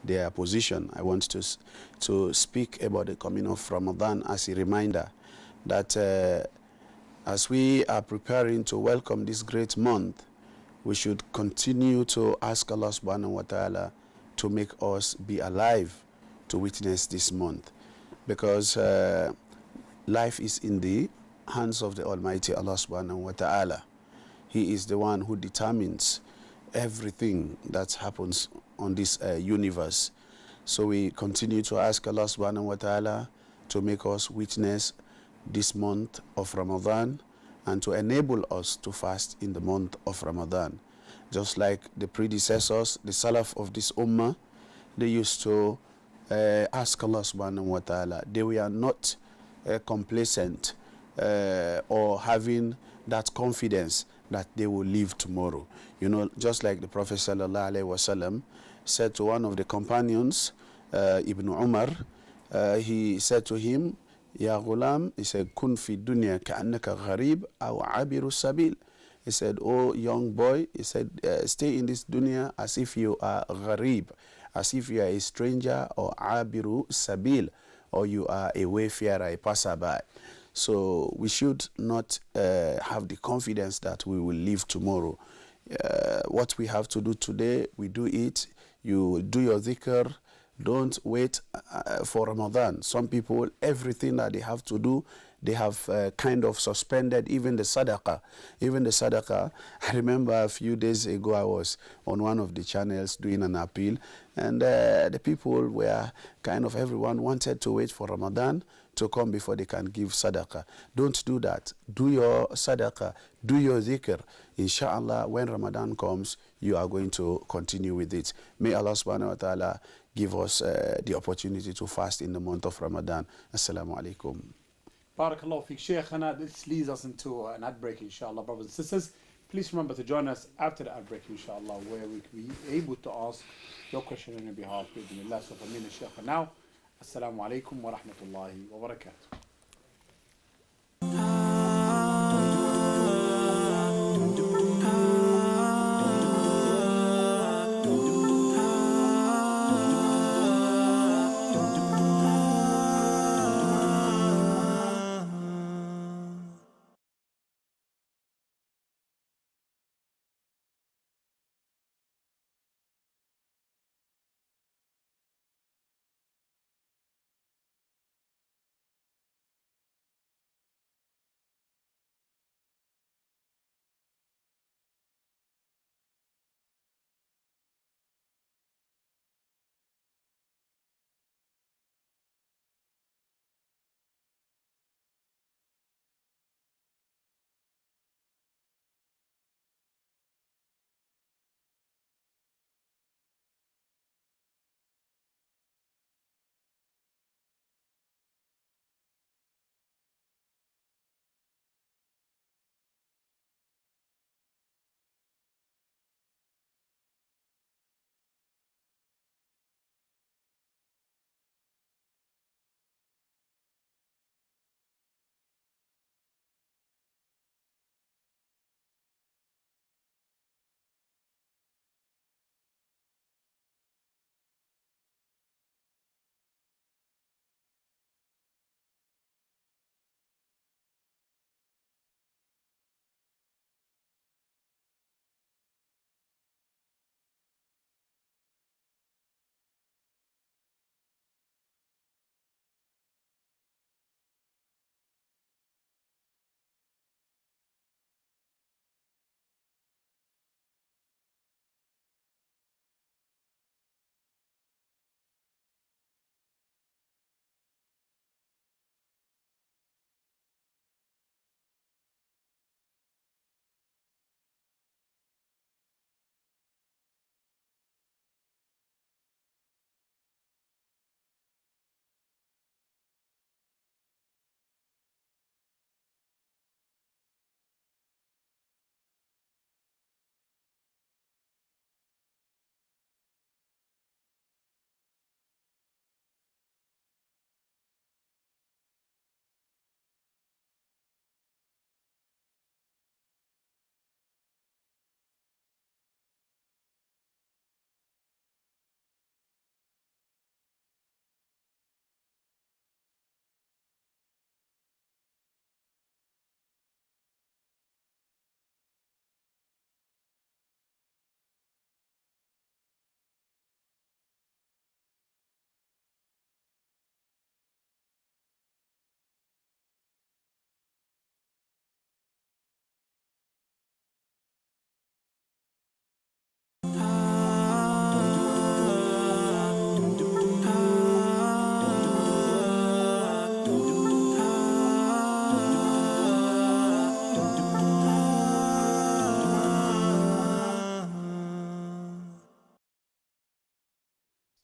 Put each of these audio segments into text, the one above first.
their position, I want to speak about the coming of Ramadan as a reminder that as we are preparing to welcome this great month, we should continue to ask Allah subhanahu wa ta'ala to make us be alive to witness this month, because life is in the hands of the Almighty Allah subhanahu wa ta'ala. He is the one who determines everything that happens on this universe. So we continue to ask Allah subhanahu wa ta'ala to make us witness this month of Ramadan and to enable us to fast in the month of Ramadan. Just like the predecessors, the Salaf of this Ummah, they used to ask Allah subhanahu wa ta'ala. They were not complacent or having that confidence that they will live tomorrow. You know, just like the Prophet sallallahu alaihi wasallam said to one of the companions, Ibn Umar, he said to him, Ya ghulam, he said, kun fi dunya ka'annaka gharib aw abiru sabil. He said, oh young boy, he said, stay in this dunya as if you are gharib, as if you are a stranger, or abiru sabil, or you are a wayfarer, a passerby. So we should not have the confidence that we will live tomorrow. What we have to do today, we do it. You do your dhikr. Don't wait for Ramadan. Some people, everything that they have to do, they have kind of suspended even the sadaqah. Even the sadaqah. I remember a few days ago I was on one of the channels doing an appeal, and the people were kind of, everyone wanted to wait for Ramadan to come before they can give sadaqah. Don't do that. Do your sadaqah. Do your dhikr. Inshallah, when Ramadan comes, you are going to continue with it. May Allah subhanahu wa ta'ala give us the opportunity to fast in the month of Ramadan. Assalamu alaikum. Barakallahu fiqh, Shaykh. This leads us into an ad break, inshallah, brothers and sisters. Please remember to join us after the ad break, inshallah, where we can be able to ask your question on your behalf. So for me and Shaykh for now, Assalamu alaikum wa rahmatullahi wa barakatuh.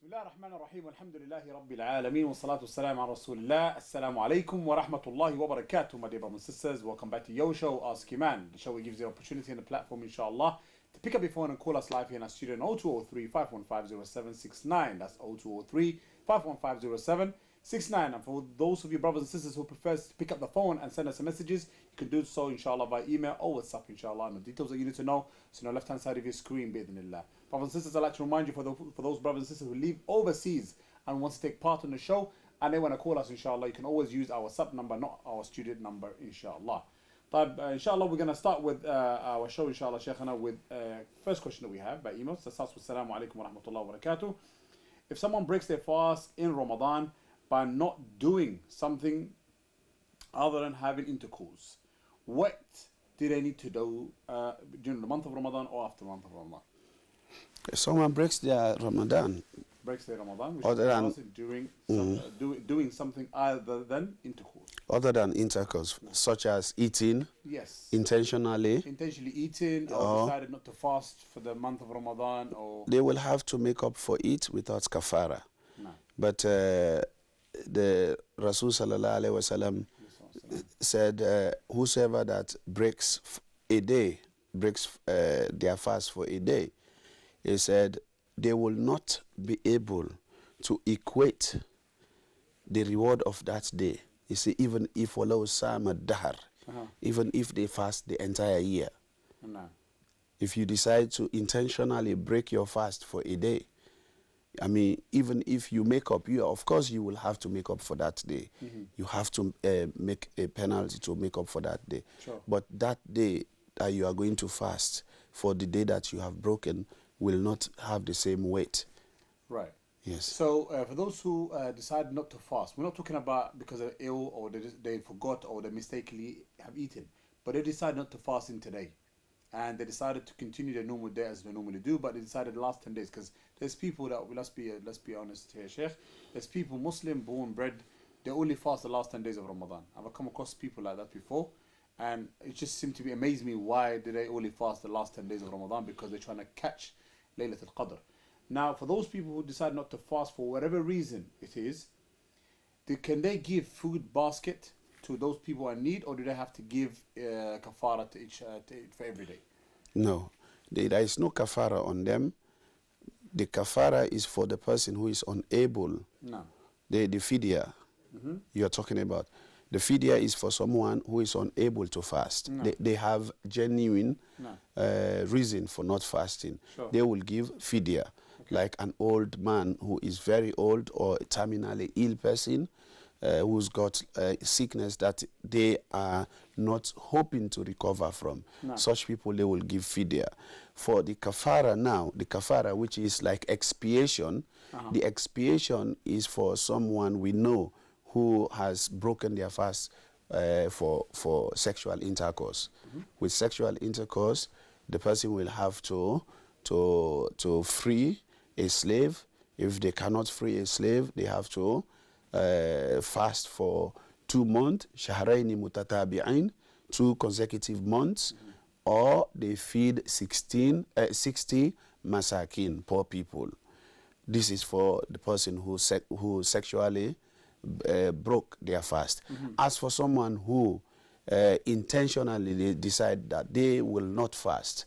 بسم الله الرحمن الرحيم والحمد لله رب العالمين والصلاة والسلام على رسول الله. Assalamu alaikum wa rahmatullahi wa barakatuh, my dear brothers and sisters. Welcome back to your show, Ask Eman. The show gives you the opportunity and the platform, inshallah, to pick up your phone and call us live here in our studio on 0203-515-0769. That's 0203-515-0769. And for those of you brothers and sisters who prefer to pick up the phone and send us messages, you can do so, inshallah, by email or WhatsApp, inshallah. And the details that you need to know, it's on the left-hand side of your screen, bi'idhnillah. Brothers and sisters, I'd like to remind you for those brothers and sisters who live overseas and want to take part in the show and they want to call us, inshallah, you can always use our WhatsApp number, not our studio number, inshallah. Inshallah, we're going to start with our show, inshallah, Shaykhana, with first question that we have by email. So, starts with Assalamu alaikum wa rahmatullahi wa barakatuh. If someone breaks their fast in Ramadan by not doing something other than having intercourse, what do they need to do during the month of Ramadan or after the month of Ramadan? If someone breaks their Ramadan, which other than doing something other than intercourse, such as eating, yes, intentionally eating, or decided not to fast for the month of Ramadan, or they will have to make up for it without kafara. No. But the Rasul sallallahu alaihi wasallam said, whosoever that breaks their fast for a day, he said they will not be able to equate the reward of that day. You see, even if walau sama dahar, even if they fast the entire year. No. If you decide to intentionally break your fast for a day, I mean, even if you make up, of course you will have to make up for that day. Mm-hmm. You have to make a penalty to make up for that day. Sure. But that day that you are going to fast for the day that you have broken will not have the same weight. Right. Yes. So for those who decide not to fast, we're not talking about because they're ill or they forgot or they mistakenly have eaten, but they decide not to fast in today. And they decided to continue their normal day as they normally do, but they decided the last 10 days, because there's people that, let's be honest here, Shaykh, there's people, Muslim, born, bred, they only fast the last 10 days of Ramadan. I've come across people like that before, and it just seemed to amaze me, why do they only fast the last 10 days of Ramadan? Because they're trying to catch Laylatul Qadr. Now, for those people who decide not to fast for whatever reason it is, can they give food basket to those people in need, or do they have to give kafara to each for every day? No, there is no kafara on them. The kafara is for the person who is unable. No. The fidya you are talking about. The fidya is for someone who is unable to fast. No. They have genuine reason for not fasting. Sure. They will give fidya. Okay. Like an old man who is very old or a terminally ill person who's got sickness that they are not hoping to recover from. No. Such people, they will give fidya. For the kafara now, the kafara which is like expiation, the expiation is for someone we know who has broken their fast for sexual intercourse. With sexual intercourse, the person will have to free a slave. If they cannot free a slave, they have to fast for 2 months, shahraini mutatabi'ain, 2 consecutive months, or they feed 60 masakin, poor people. This is for the person who sexually broke their fast. As for someone who intentionally decide that they will not fast,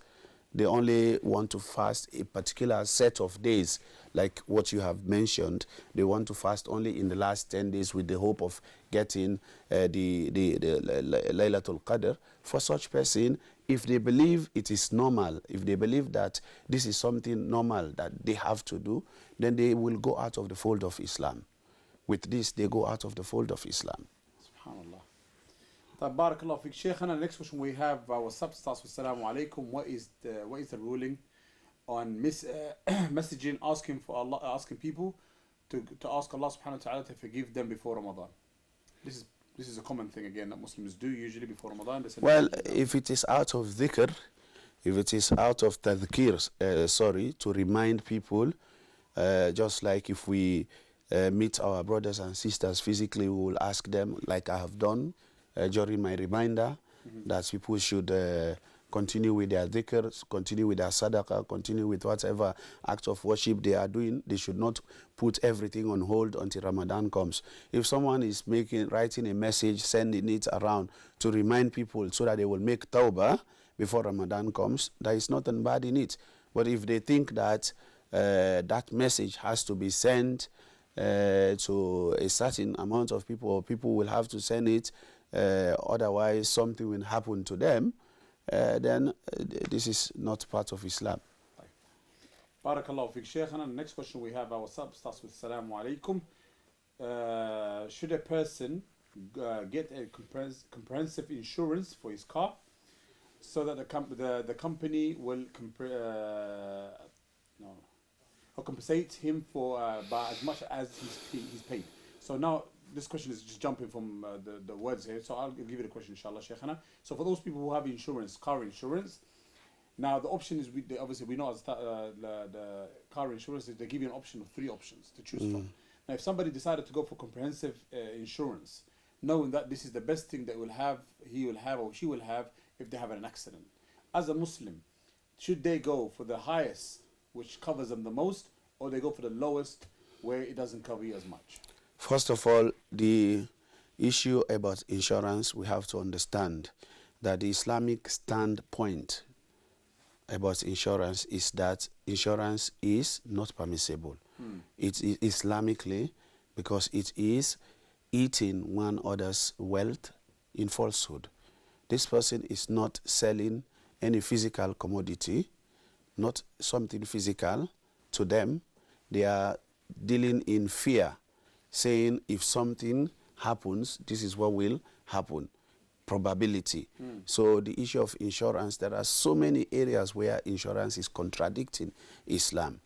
they only want to fast a particular set of days, like what you have mentioned. They want to fast only in the last 10 days with the hope of getting the Laylatul Qadr. For such person, if they believe it is normal, if they believe that this is something normal that they have to do, then they will go out of the fold of Islam. With this, they go out of the fold of Islam. SubhanAllah. Barakallah fiqh, Shaykh. And the next question we have, our substarts with Assalamu alaikum. What is the ruling on messaging, asking people to ask Allah subhanahu wa ta'ala to forgive them before Ramadan? This is a common thing again that Muslims do usually before Ramadan. Well, if it is out of dhikr, if it is out of tadhkir, to remind people, just like if we meet our brothers and sisters physically, we will ask them, like I have done during my reminder, that people should continue with their dhikr, continue with their sadaqah, continue with whatever act of worship they are doing. They should not put everything on hold until Ramadan comes. If someone is writing a message, sending it around to remind people so that they will make tawbah before Ramadan comes, there is nothing bad in it. But if they think that that message has to be sent to a certain amount of people, or people will have to send it, otherwise something will happen to them, then this is not part of Islam. Barakallahu fiqh. Shaykh, the next question we have, our sub starts with Assalamu alaikum. Should a person get a comprehensive insurance for his car so that the company will compensate him for by as much as he's paid? So now this question is just jumping from the words here, so I'll give you the question, inshallah, Shaykhana. So for those people who have insurance, car insurance, now the option is, obviously we know as the car insurance, they give you an option of 3 options to choose from. Now if somebody decided to go for comprehensive insurance, knowing that this is the best thing that he will have or she will have if they have an accident, as a Muslim, should they go for the highest, which covers them the most, or they go for the lowest, where it doesn't cover you as much? First of all, the issue about insurance, we have to understand that the Islamic standpoint about insurance is that insurance is not permissible. It is Islamically, because it is eating one other's wealth in falsehood. This person is not selling any physical commodity, not something physical to them. They are dealing in fear, saying if something happens, this is what will happen. Probability. So the issue of insurance, there are so many areas where insurance is contradicting Islam.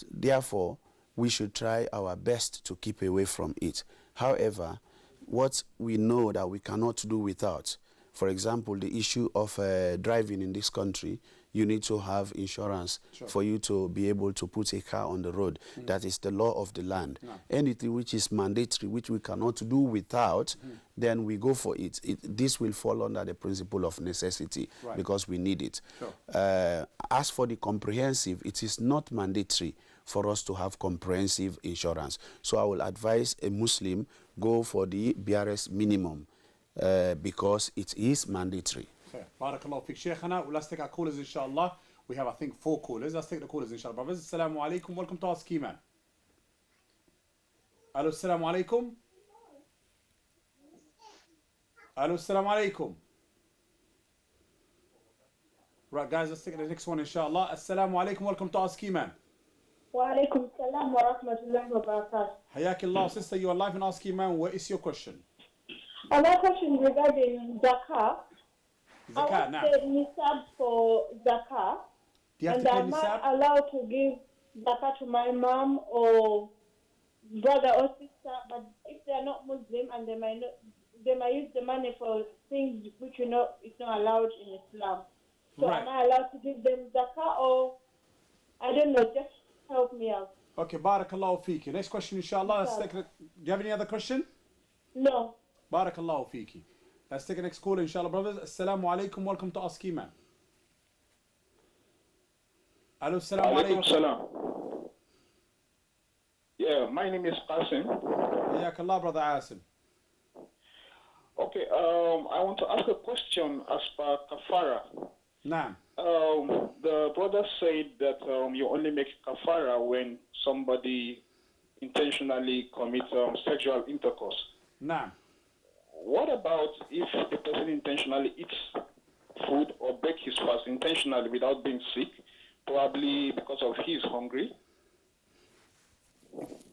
Therefore, we should try our best to keep away from it. However, what we know that we cannot do without, for example, the issue of driving in this country, you need to have insurance for you to be able to put a car on the road. That is the law of the land. Anything which is mandatory, which we cannot do without, then we go for it. This will fall under the principle of necessity, because we need it. As for the comprehensive, it is not mandatory for us to have comprehensive insurance. So I will advise a Muslim, go for the BRS minimum, because it is mandatory. Barakallahu fiqh, Shaykhana. Well, let's take our callers, inshallah. We have, I think, 4 callers. Let's take the callers, inshallah. Brothers, assalamu alaikum. Welcome to Ask Eman. Hello, assalamu alaikum. Hello, assalamu alaikum. Right, guys, let's take the next one, inshallah. Assalamu alaikum. Welcome to Ask Eman. Wa alaikum salam wa rahmatullahi wa barakatuh. Hayakillah, sister, you are live in Ask Eman. What is your question? My question regarding zakah. Zakat, now. I want the nisab for zakah. Do you have And to pay am I nisab? allowed to give zakah to my mom or brother or sister? But if they are not Muslim and they might use the money for things which is not allowed in Islam. So Right. am I allowed to give them zakah, or I don't know? Just help me out. Okay, barakallahu feeki. Next question, inshallah. Let's take do you have any other question? No. Barakallahu feeki. Let's take the next call, inshallah, brothers. Assalamu alaikum. Welcome to Ask Eman. Hello, assalamu alaikum. Salam. Yeah, my name is Qasim. Hayakallah, brother Asim. Okay, I want to ask a question as per kafara. Naam. The brother said that you only make kafara when somebody intentionally commits sexual intercourse. Naam. What about if a person intentionally eats food or breaks his fast intentionally without being sick, probably because of he's hungry?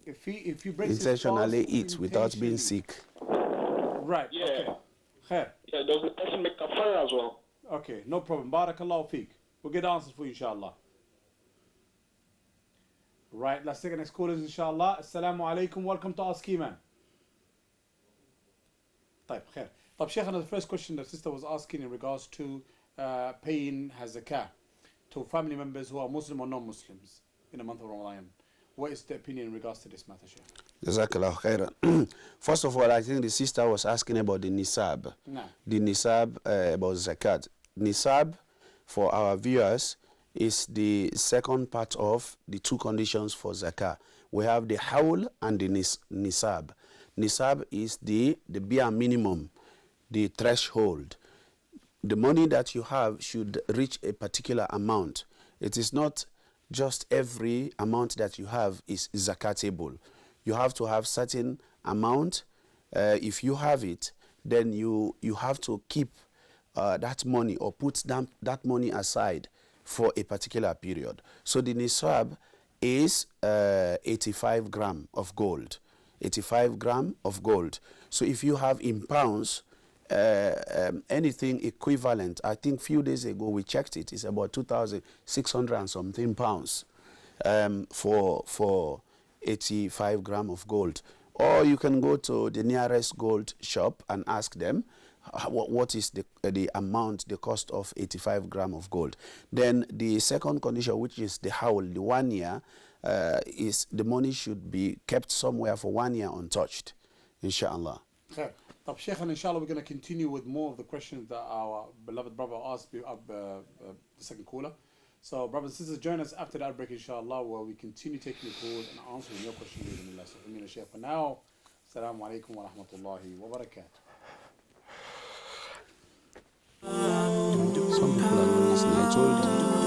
If he breaks Intentionally his fast, eats without being sick. Right. Yeah. Okay. Khair. Yeah, does the person make kafara as well? Okay, no problem. Barakallahu feek. We'll get answers for you, inshallah. Right, let's take the next callers, inshallah. Assalamu alaikum. Welcome to Ask Eman. طيب خير. طيب Shaykhana, the first question the sister was asking in regards to paying zakah to family members who are Muslim or non-Muslims in the month of Ramadan. What is the opinion in regards to this matter, Shaykh? Jazakallah khairan. First of all, I think the sister was asking about the nisab. No. The nisab about zakat. Nisab for our viewers is the second part of the two conditions for zakah. We have the hawl and the nisab. Nisab is the bare minimum, the threshold. The money that you have should reach a particular amount. It is not just every amount that you have is zakatable. You have to have certain amount. If you have it, then you have to keep that money or put that money aside for a particular period. So the nisab is 85 gram of gold. 85 gram of gold. So if you have in pounds, anything equivalent, I think few days ago we checked it, it's about 2,600 and something pounds for 85 gram of gold. Or you can go to the nearest gold shop and ask them what is the amount, the cost of 85 gram of gold. Then the second condition, which is the howl, the 1 year, is the money should be kept somewhere for 1 year untouched, inshallah. Okay. Shaykh, and inshallah we're going to continue with more of the questions that our beloved brother asked the second caller. So brothers and sisters, join us after that break inshallah, where we continue taking your calls and answering your questions. So for now, assalamu alaikum wa rahmatullahi wa barakatuh. Some people are not listening. I told them.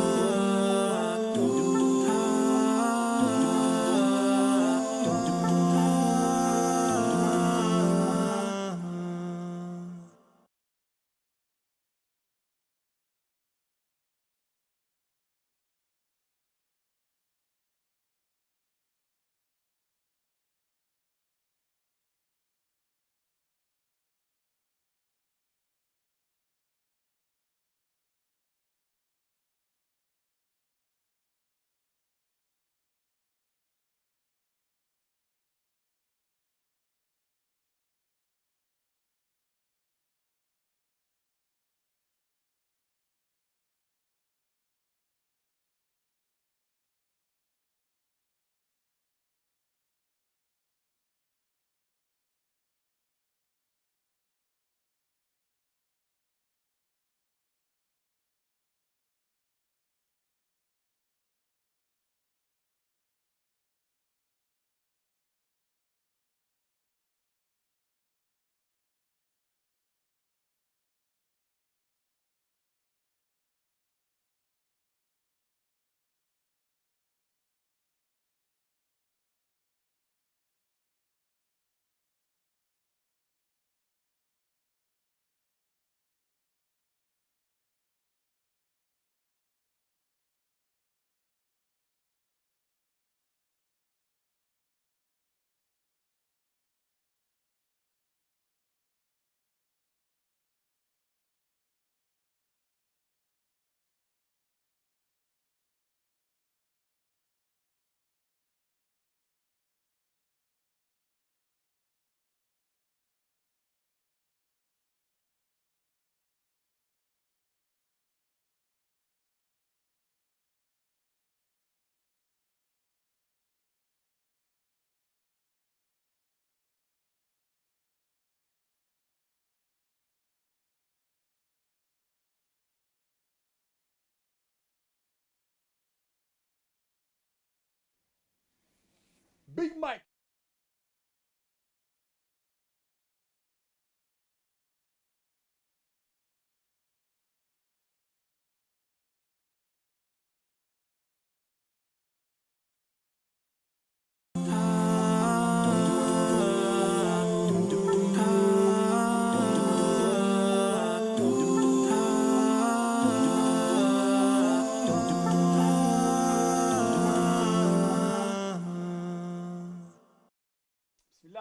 Big Mike.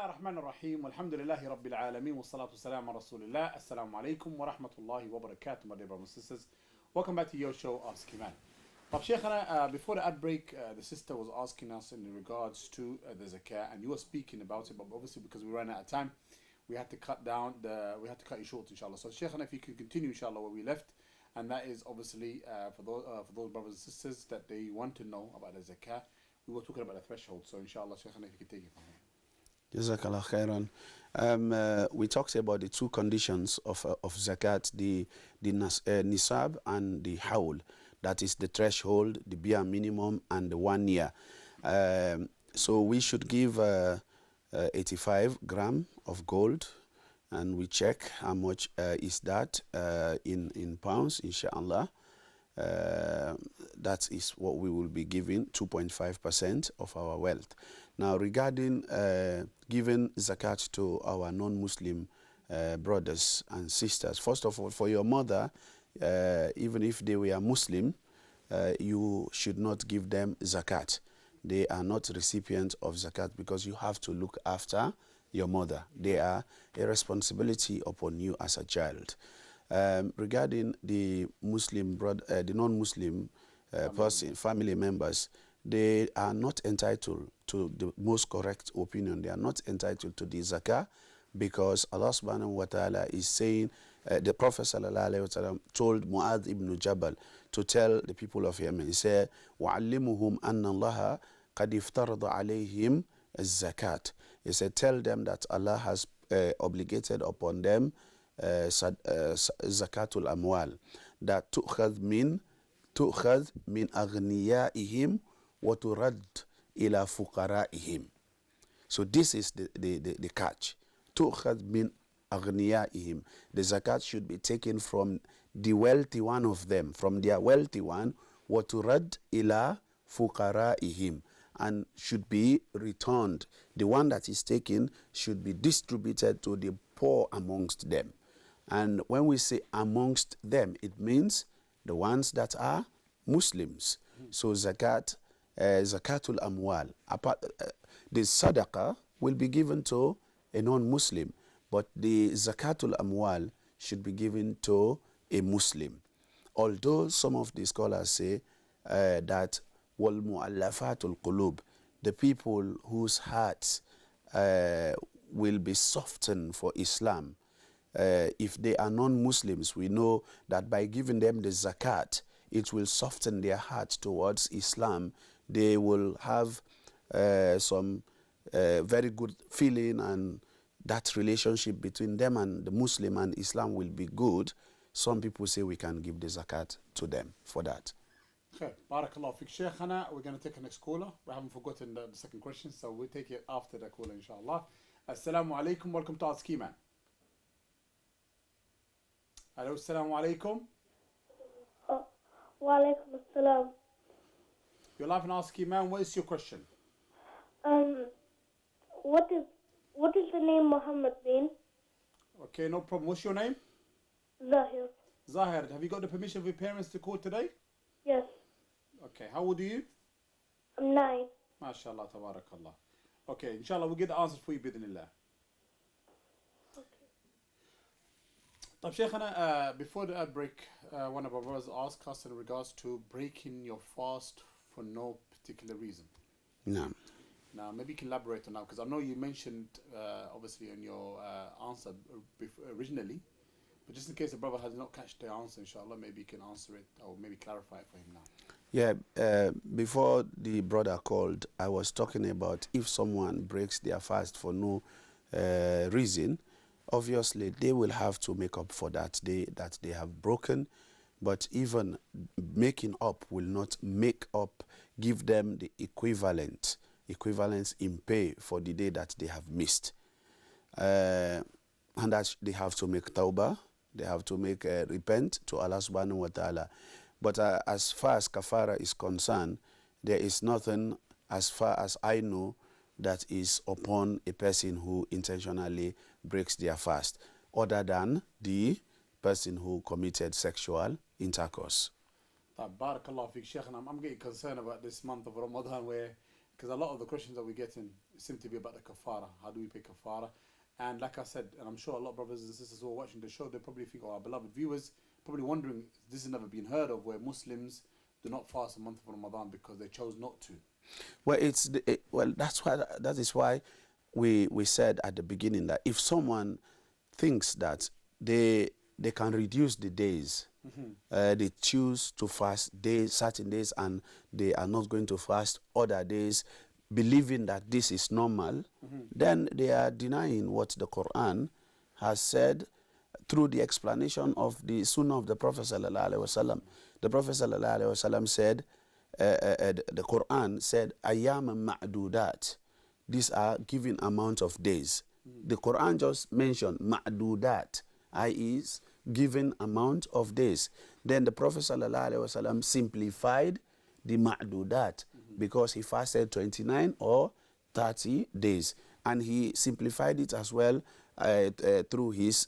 الرحمن الرحيم والحمد لله رب العالمين والصلاة والسلام على رسول الله. Assalamu alaikum wa rahmatullahi wa barakatuh, my dear brothers and sisters. Welcome back to your show, Ask Eman. Shaykhana, before the ad break, the sister was asking us in regards to the zakah, and you were speaking about it, but obviously because we ran out of time, we had to cut you short, inshallah. So Shaykhana, if you could continue, inshallah, where we left, and that is obviously for those brothers and sisters that they want to know about the zakah. We were talking about the threshold, so inshallah, Shaykhana, if you could take it from here. Jazakallah khairan. We talked about the two conditions of zakat, the nisab and the hawl. That is the threshold, the bare minimum, and the 1 year. So we should give 85 gram of gold, and we check how much is that in pounds, inshallah. That is what we will be giving, 2.5% of our wealth. Now, regarding giving zakat to our non-Muslim brothers and sisters, first of all, for your mother, even if they were Muslim, you should not give them zakat. They are not recipients of zakat because you have to look after your mother. They are a responsibility upon you as a child. Regarding the Muslim the non-Muslim family members, they are not entitled to the most correct opinion. They are not entitled to the zakah because Allah subhanahu wa ta'ala is saying, the Prophet sallallahu alayhi wa sallam told Mu'adh ibn Jabal to tell the people of Yemen, he said, وَعَلِّمُهُمْ أَنَّ اللَّهَ قَدْ افترض عَلَيْهِمْ الزَّكَاةِ. He said, tell them that Allah has obligated upon them zakatul amwal, that tu'khadh min aghniyaihim wa turad ila fuqaraihim. So this is the catch. Tu'khadh min aghniyaihim. The zakat should be taken from the wealthy one of them, from their wealthy one, wa turad ila fuqaraihim, and should be returned. The one that is taken should be distributed to the poor amongst them. And when we say amongst them, it means the ones that are Muslims. So zakat, zakatul amwal, the sadaqah will be given to a non-Muslim, but the zakatul amwal should be given to a Muslim. Although some of the scholars say that wal mu'allafatul qulub, the people whose hearts will be softened for Islam, if they are non-Muslims, we know that by giving them the zakat, it will soften their hearts towards Islam. They will have some very good feeling, and that relationship between them and the Muslim and Islam will be good. Some people say we can give the zakat to them for that. Okay, barakallah fiqh Shaykhana. We're going to take the next caller. We haven't forgotten the second question, so we'll take it after the caller, inshallah. Assalamu alaikum, welcome to Ask Eman. Hello, assalamu alaikum. Wa alaikum assalam. You're live and Ask Eman. What is your question? What is the name Muhammad mean? Okay, no problem. What's your name? Zahir. Zahir, have you got the permission of your parents to call today? Yes. Okay, how old are you? I'm 9. MashaAllah, tabarakallah. Okay, inshallah, we'll get the answers for you, bidnillah. طيب شيخنا, before the break, one of our brothers asked us in regards to breaking your fast for no particular reason. No. Now, maybe you can elaborate on that, because I know you mentioned, obviously, in your answer originally, but just in case the brother has not catched the answer, inshallah, maybe you can answer it, or maybe clarify it for him now. Yeah, before the brother called, I was talking about if someone breaks their fast for no reason, obviously they will have to make up for that day that they have broken, but even making up will not make up, give them the equivalence in pay for the day that they have missed. And that they have to make tawbah, they have to make repent to Allah subhanahu wa ta'ala. But as far as kafara is concerned, there is nothing, as far as I know, that is upon a person who intentionally breaks their fast, other than the person who committed sexual intercourse. Barakallah fiqh Shaykh, and I'm getting concerned about this month of Ramadan, where, because a lot of the questions that we're getting seem to be about the kafara. How do we pay kafara? And like I said, and I'm sure a lot of brothers and sisters who are watching the show, they probably think, or our beloved viewers, probably wondering, this has never been heard of, where Muslims do not fast a month of Ramadan because they chose not to. Well, that is why we said at the beginning that if someone thinks that they can reduce the days, they choose to fast certain days, and they are not going to fast other days, believing that this is normal, then they are denying what the Quran has said through the explanation of the Sunnah of the Prophet sallallahu alaihi wasallam. The Prophet sallallahu alaihi wasallam said, the Quran said, "Ayyam ma'dudat." These are given amount of days. The Quran just mentioned ma'dudat, i.e., given amount of days. Then the Prophet sallallahu alaihi wasallam simplified the ma'dudat because he fasted 29 or 30 days, and he simplified it as well through his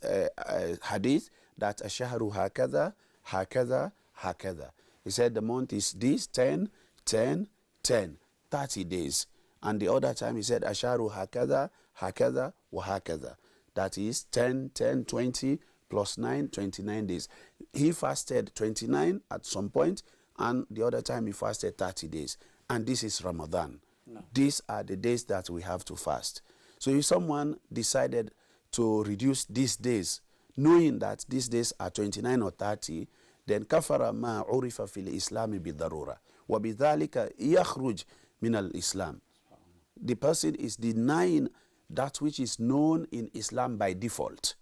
hadith that ashahru hakadha hakadha hakadha. He said the month is this 10 10 10 30 days, and the other time he said asharu hakadha hakadha wa hakadha, that is 10 10 20 plus 9 29 days. He fasted 29 at some point, and the other time he fasted 30 days, and this is Ramadan. These are the days that we have to fast. So if someone decided to reduce these days, knowing that these days are 29 or 30, then kafara ma urifa fil islami bidarura wa bidhalika yakhruj min al islam. The person is denying that which is known in Islam by default,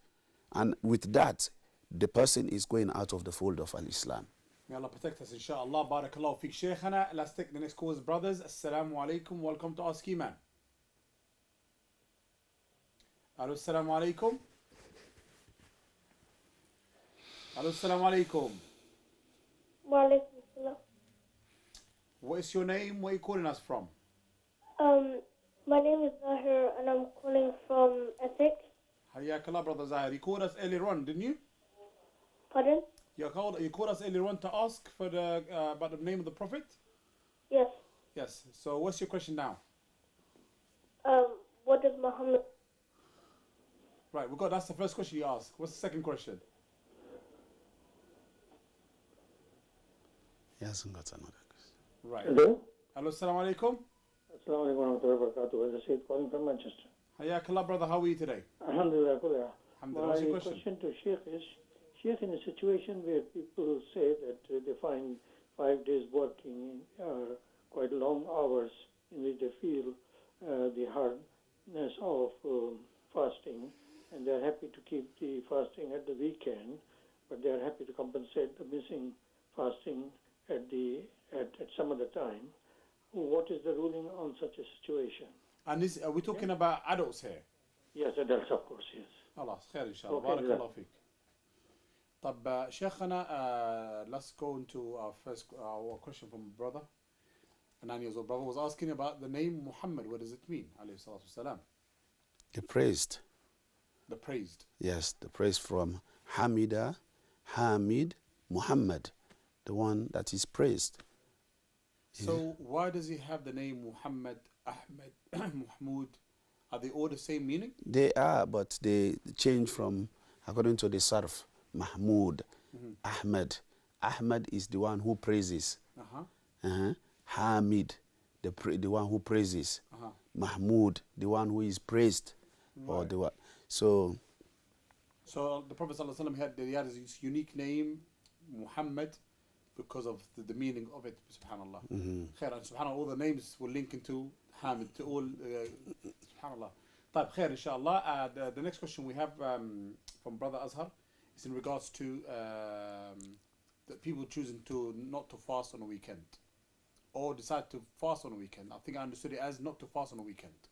and with that the person is going out of the fold of al-Islam. May Allah protect us, inshallah. Barakallahu fiqh, Shaykhana. Let's take the next calls, brothers. Assalamu alaikum. Welcome to Ask Eman. Hello, assalamu alaikum. Hello, assalamu alaikum. Walaikum salam. What is your name? Where are you calling us from? My name is Zahir and I'm calling from Essex. Hayakallah, brother Zahir. You called us earlier on, didn't you? Pardon? You called us earlier on to ask for the about the name of the Prophet? Yes. Yes. So what's your question now? What does Muhammad... Right, that's the first question you asked. What's the second question? He hasn't got another question. Right. Hello? Hello, assalamu alaikum. Assalamu alaikum wa rahmatullahi wa barakatuh. This is Shaykh calling from Manchester. Hayakallah, brother. How are you today? Alhamdulillah. Alhamdulillah. Alhamdulillah. What's your My question? question to Shaykh is, Shaykh, in a situation where people say that they find 5 days working quite long hours in which they feel the hardness of fasting, and they're happy to keep the fasting at the weekend, but they're happy to compensate the missing fasting at some other time. What is the ruling on such a situation? And are we talking about adults here? Yes, adults, of course, yes. خلاص خير إن شاء الله. Okay, بارك الله فيك. طب شيخنا, let's go into our question from brother. A 9-year-old brother was asking about the name Muhammad. What does it mean? عليه الصلاة والسلام. The praised. The praised. Yes, the praise from Hamida, Hamid, Muhammad, the one that is praised. So why does he have the name Muhammad, Ahmed, Mahmoud? Are they all the same meaning? They are, but they change from, according to the Sarf, Mahmud, Ahmed. Ahmed is the one who praises. Hamid, the one who praises. Mahmud, the one who is praised. Right. Or the one. So the Prophet ﷺ had his unique name, Muhammad, because of the meaning of it, subhanallah. Khair, and subhanallah, all the names will link into Hamid, to all, subhanallah. طيب, khair, inshallah. The next question we have from Brother Azhar is in regards to the people choosing not to fast on a weekend, or decide to fast on a weekend. I think I understood it as not to fast on a weekend.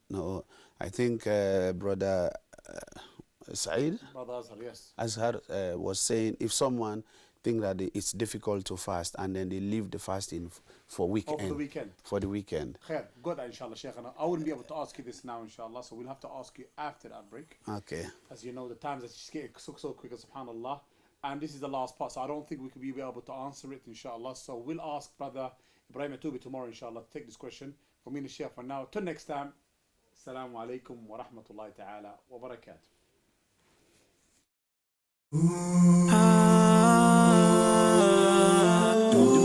no, I think Brother Saeed, Brother Azhar, yes. Azhar was saying if someone think that it's difficult to fast and then they leave the fasting for weekend. For the weekend. For the weekend. Khair, good, inshallah, Shaykh. I wouldn't be able to ask you this now, inshallah, so we'll have to ask you after that break. Okay. As you know, the times are just getting so quicker, subhanallah. And this is the last part, so I don't think we could be able to answer it, inshallah. So we'll ask Brother Ibrahim Atubi tomorrow, inshallah, to take this question. For me and the Shaykh for now. Till next time, Assalamu alaikum wa rahmatullahi ta'ala wa barakatuh. Don't